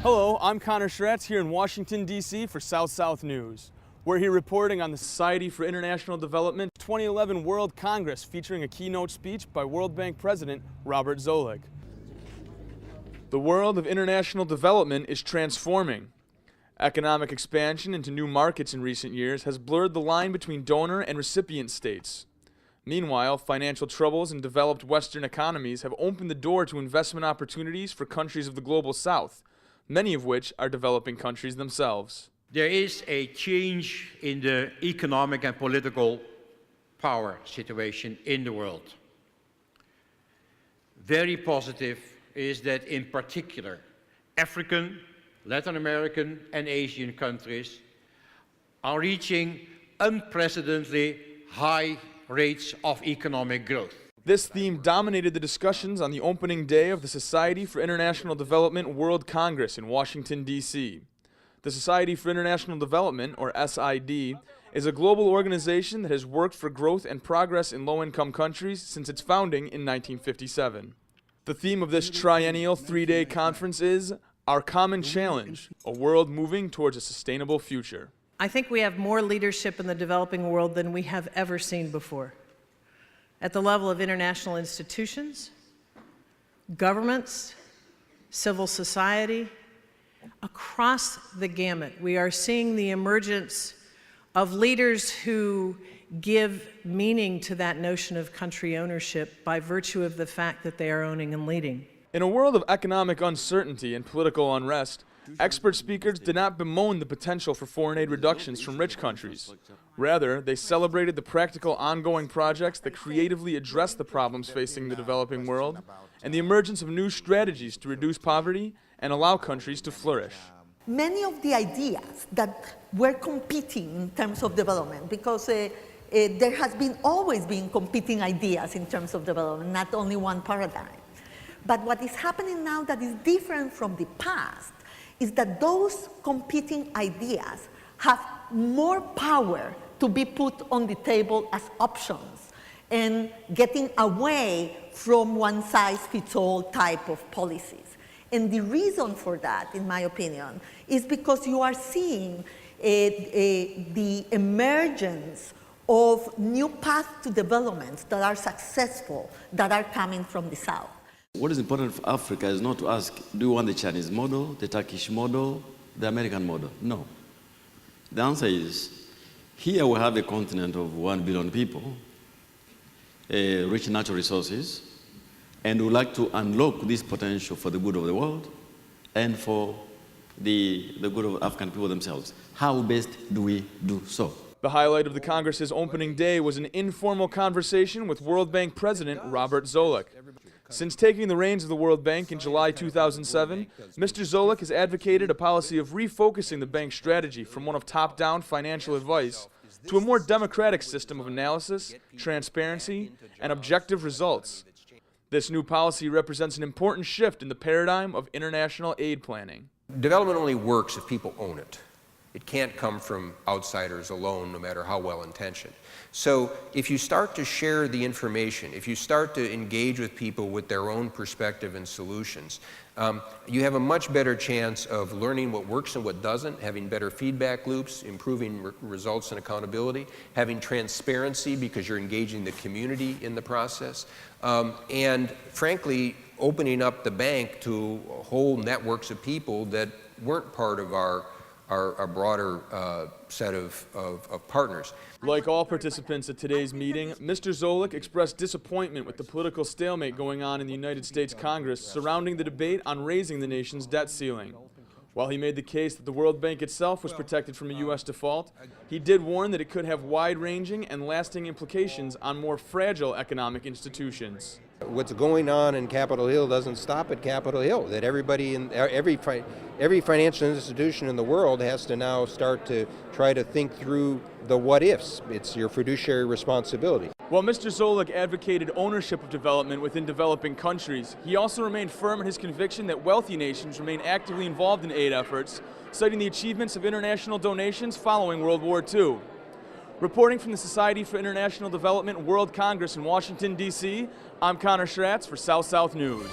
Hello, I'm Connor Schratz here in Washington, D.C. for South-South News. We're here reporting on the Society for International Development 2011 World Congress featuring a keynote speech by World Bank President Robert Zoellick. The world of international development is transforming. Economic expansion into new markets in recent years has blurred the line between donor and recipient states. Meanwhile, financial troubles in developed Western economies have opened the door to investment opportunities for countries of the global South, many of which are developing countries themselves. There is a change in the economic and political power situation in the world. Very positive is that in particular, African, Latin American and Asian countries are reaching unprecedentedly high rates of economic growth. This theme dominated the discussions on the opening day of the Society for International Development World Congress in Washington, D.C. The Society for International Development, or SID, is a global organization that has worked for growth and progress in low-income countries since its founding in 1957. The theme of this triennial three-day conference is Our Common Challenge, a world moving towards a sustainable future. I think we have more leadership in the developing world than we have ever seen before. At the level of international institutions, governments, civil society, across the gamut, we are seeing the emergence of leaders who give meaning to that notion of country ownership by virtue of the fact that they are owning and leading. In a world of economic uncertainty and political unrest, expert speakers did not bemoan the potential for foreign aid reductions from rich countries. Rather, they celebrated the practical ongoing projects that creatively address the problems facing the developing world and the emergence of new strategies to reduce poverty and allow countries to flourish. Many of the ideas that were competing in terms of development, because there has always been competing ideas in terms of development, not only one paradigm. But what is happening now that is different from the past is that those competing ideas have more power to be put on the table as options and getting away from one-size-fits-all type of policies. And the reason for that, in my opinion, is because you are seeing the emergence of new paths to development that are successful, that are coming from the South. What is important for Africa is not to ask, do you want the Chinese model, the Turkish model, the American model? No. The answer is, here we have a continent of 1 billion people, rich natural resources, and we would like to unlock this potential for the good of the world and for the good of African people themselves. How best do we do so? The highlight of the Congress's opening day was an informal conversation with World Bank President Robert Zoellick. Since taking the reins of the World Bank in July 2007, Mr. Zoellick has advocated a policy of refocusing the bank's strategy from one of top-down financial advice to a more democratic system of analysis, transparency, and objective results. This new policy represents an important shift in the paradigm of international aid planning. Development only works if people own it. It can't come from outsiders alone, no matter how well-intentioned. So if you start to share the information, if you start to engage with people with their own perspective and solutions, you have a much better chance of learning what works and what doesn't, having better feedback loops, improving results and accountability, having transparency because you're engaging the community in the process, and frankly, opening up the bank to whole networks of people that weren't part of our broader set of partners. Like all participants at today's meeting, Mr. Zoellick expressed disappointment with the political stalemate going on in the United States Congress surrounding the debate on raising the nation's debt ceiling. While he made the case that the World Bank itself was protected from a U.S. default, he did warn that it could have wide-ranging and lasting implications on more fragile economic institutions. What's going on in Capitol Hill doesn't stop at Capitol Hill, that everybody in every financial institution in the world has to now start to try to think through the what-ifs. It's your fiduciary responsibility. While Mr. Zoellick advocated ownership of development within developing countries, he also remained firm in his conviction that wealthy nations remain actively involved in aid efforts, citing the achievements of international donations following World War II. Reporting from the Society for International Development World Congress in Washington, D.C., I'm Connor Schratz for South-South News.